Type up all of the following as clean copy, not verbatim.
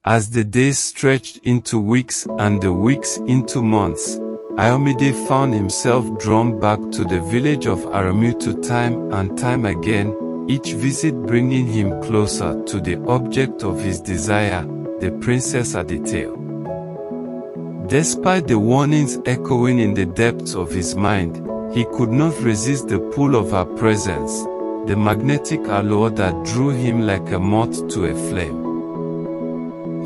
As the days stretched into weeks and the weeks into months, Ayomide found himself drawn back to the village of Aramutu time and time again, each visit bringing him closer to the object of his desire, the Princess Aditeo. Despite the warnings echoing in the depths of his mind, he could not resist the pull of her presence, the magnetic allure that drew him like a moth to a flame.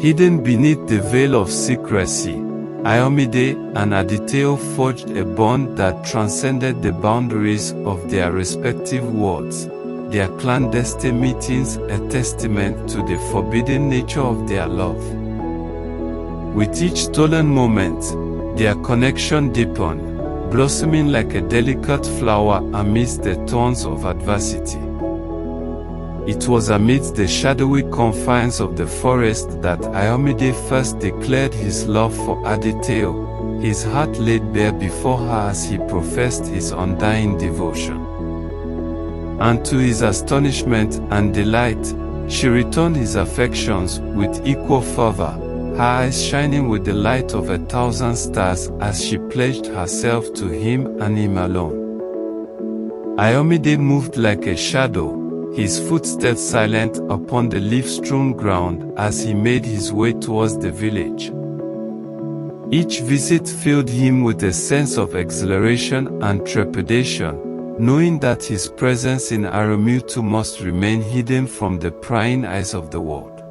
Hidden beneath the veil of secrecy, Ayomide and Aditeo forged a bond that transcended the boundaries of their respective worlds, their clandestine meetings a testament to the forbidden nature of their love. With each stolen moment, their connection deepened, blossoming like a delicate flower amidst the thorns of adversity. It was amidst the shadowy confines of the forest that Ayomide first declared his love for Aditeo, his heart laid bare before her as he professed his undying devotion. And to his astonishment and delight, she returned his affections with equal fervor, her eyes shining with the light of 1,000 stars as she pledged herself to him and him alone. Ayomide moved like a shadow, his footsteps silent upon the leaf-strewn ground as he made his way towards the village. Each visit filled him with a sense of exhilaration and trepidation, knowing that his presence in Aramutu must remain hidden from the prying eyes of the world.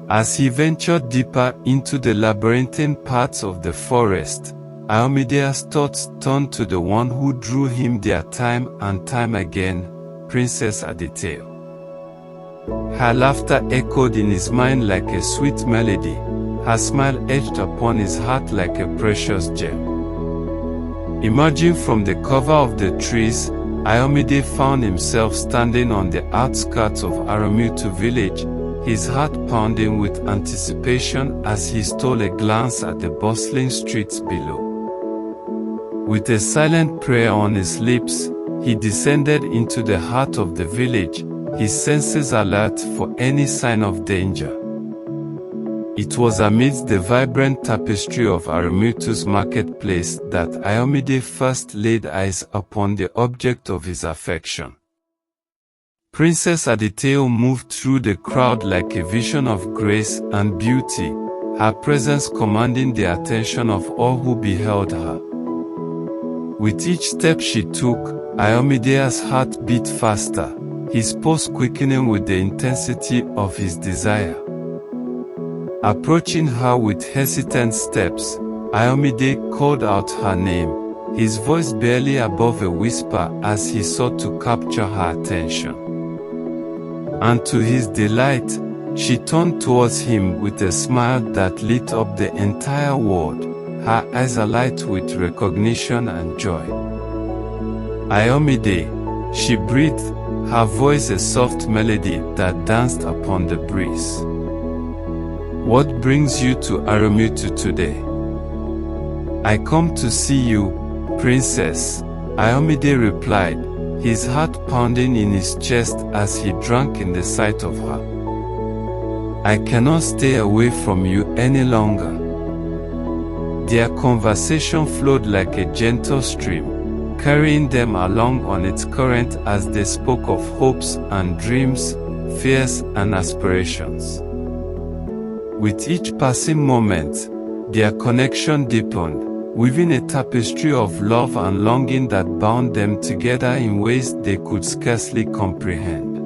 As he ventured deeper into the labyrinthine paths of the forest, Ayomide's thoughts turned to the one who drew him there time and time again, Princess Aditeo. Her laughter echoed in his mind like a sweet melody, her smile etched upon his heart like a precious gem. Emerging from the cover of the trees, Ayomide found himself standing on the outskirts of Aramutu village, his heart pounding with anticipation as he stole a glance at the bustling streets below. With a silent prayer on his lips, he descended into the heart of the village, his senses alert for any sign of danger. It was amidst the vibrant tapestry of Aramutu's marketplace that Ayomide first laid eyes upon the object of his affection. Princess Aditeo moved through the crowd like a vision of grace and beauty, her presence commanding the attention of all who beheld her. With each step she took, Ayomide's heart beat faster, his pulse quickening with the intensity of his desire. Approaching her with hesitant steps, Ayomide called out her name, his voice barely above a whisper as he sought to capture her attention. And to his delight, she turned towards him with a smile that lit up the entire world, her eyes alight with recognition and joy. Ayomide, she breathed, her voice a soft melody that danced upon the breeze. What brings you to Aramutu today? I come to see you, Princess, Ayomide replied, his heart pounding in his chest as he drank in the sight of her. I cannot stay away from you any longer. Their conversation flowed like a gentle stream, carrying them along on its current as they spoke of hopes and dreams, fears and aspirations. With each passing moment, their connection deepened, weaving a tapestry of love and longing that bound them together in ways they could scarcely comprehend.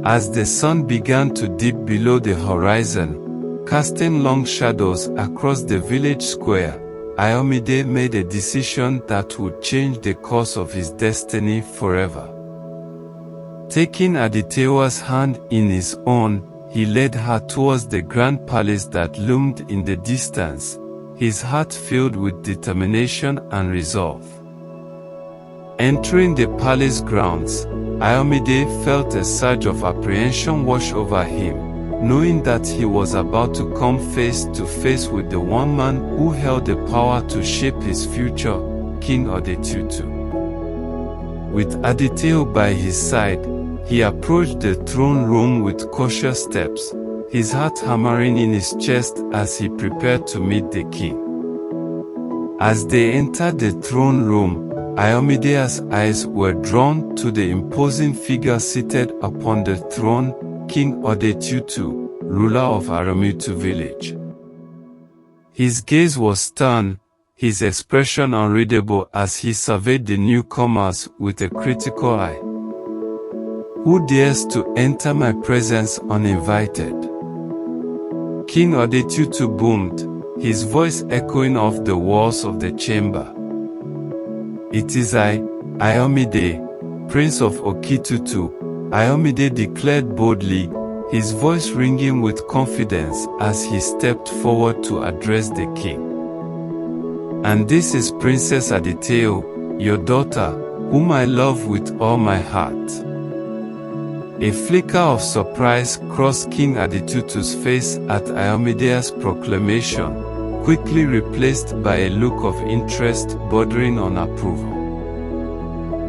As the sun began to dip below the horizon, casting long shadows across the village square, Ayomide made a decision that would change the course of his destiny forever. Taking Aditeo's hand in his own, he led her towards the grand palace that loomed in the distance, his heart filled with determination and resolve. Entering the palace grounds, Ayomide felt a surge of apprehension wash over him, knowing that he was about to come face to face with the one man who held the power to shape his future, King Odetutu. With Aditeo by his side, he approached the throne room with cautious steps, his heart hammering in his chest as he prepared to meet the king. As they entered the throne room, Ayomide's eyes were drawn to the imposing figure seated upon the throne, King Odetutu, ruler of Aramutu village. His gaze was stern, his expression unreadable as he surveyed the newcomers with a critical eye. Who dares to enter my presence uninvited? King Odetutu boomed, his voice echoing off the walls of the chamber. It is I, Ayomide, Prince of Okitutu, Ayomide declared boldly, his voice ringing with confidence as he stepped forward to address the king. And this is Princess Aditeo, your daughter, whom I love with all my heart. A flicker of surprise crossed King Aditutu's face at Ayomide's proclamation, quickly replaced by a look of interest bordering on approval.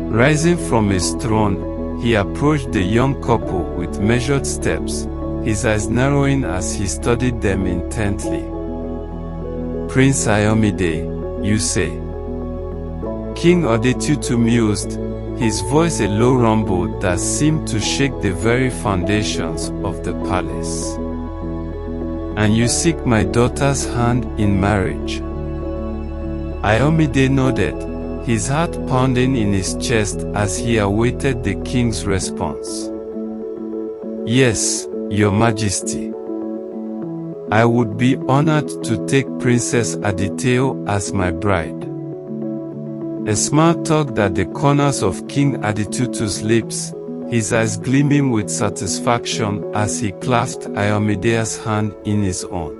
Rising from his throne, he approached the young couple with measured steps, his eyes narrowing as he studied them intently. Prince Ayomide, you say? King Odetutu mused, his voice a low rumble that seemed to shake the very foundations of the palace. And you seek my daughter's hand in marriage? Ayomide nodded, his heart pounding in his chest as he awaited the king's response. Yes, your majesty. I would be honored to take Princess Aditeo as my bride. A smile tugged at the corners of King Aditutu's lips, his eyes gleaming with satisfaction as he clasped Ayomide's hand in his own.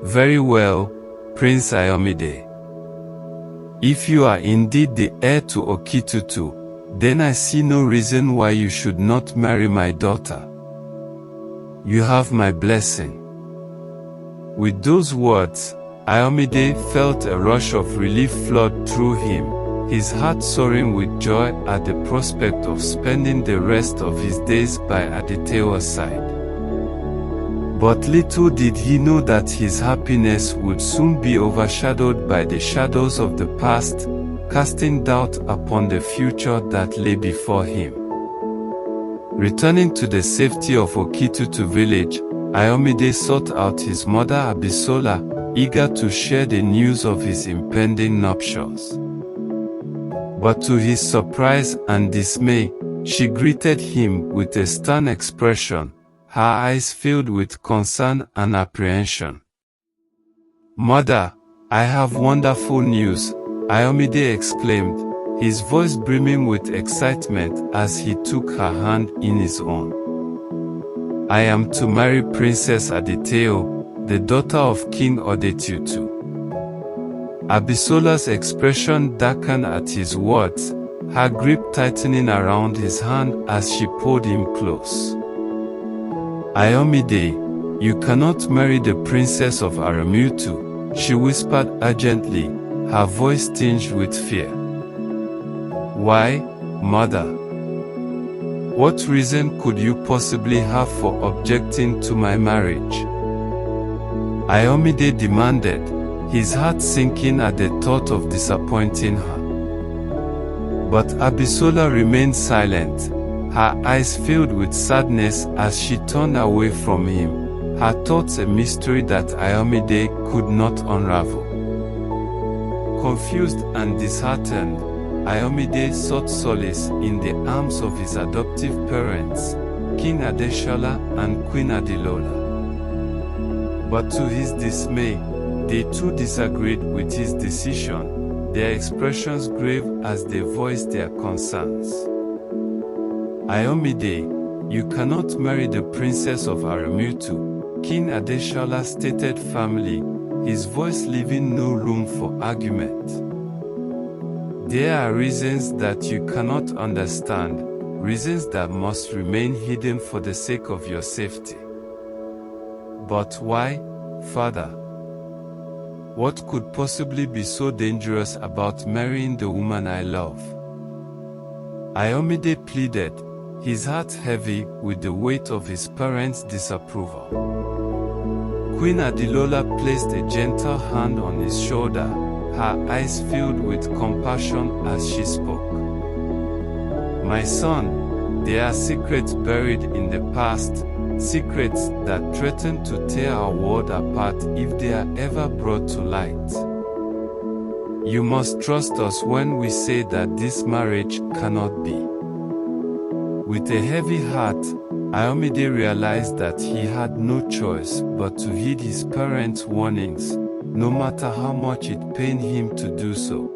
Very well, Prince Ayomide. If you are indeed the heir to Okitutu, then I see no reason why you should not marry my daughter. You have my blessing. With those words, Ayomide felt a rush of relief flood through him, his heart soaring with joy at the prospect of spending the rest of his days by Aditeo's side. But little did he know that his happiness would soon be overshadowed by the shadows of the past, casting doubt upon the future that lay before him. Returning to the safety of Okitutu village, Ayomide sought out his mother Abisola, eager to share the news of his impending nuptials. But to his surprise and dismay, she greeted him with a stern expression, her eyes filled with concern and apprehension. Mother, I have wonderful news, Ayomide exclaimed, his voice brimming with excitement as he took her hand in his own. I am to marry Princess Aditeo, the daughter of King Odetutu. Abisola's expression darkened at his words, her grip tightening around his hand as she pulled him close. Ayomide, you cannot marry the princess of Aramutu, she whispered urgently, her voice tinged with fear. Why, mother? What reason could you possibly have for objecting to my marriage? Ayomide demanded, his heart sinking at the thought of disappointing her. But Abisola remained silent, her eyes filled with sadness as she turned away from him, her thoughts a mystery that Ayomide could not unravel. Confused and disheartened, Ayomide sought solace in the arms of his adoptive parents, King Adeshola and Queen Adilola. But to his dismay, they too disagreed with his decision, their expressions grave as they voiced their concerns. Ayomide, you cannot marry the princess of Aramutu, King Adeshola stated firmly, his voice leaving no room for argument. There are reasons that you cannot understand, reasons that must remain hidden for the sake of your safety. But why, Father? What could possibly be so dangerous about marrying the woman I love? Ayomide pleaded, his heart heavy with the weight of his parents' disapproval. Queen Adelola placed a gentle hand on his shoulder, her eyes filled with compassion as she spoke. "My son, there are secrets buried in the past, secrets that threaten to tear our world apart if they are ever brought to light. You must trust us when we say that this marriage cannot be." With a heavy heart, Ayomide realized that he had no choice but to heed his parents' warnings, no matter how much it pained him to do so.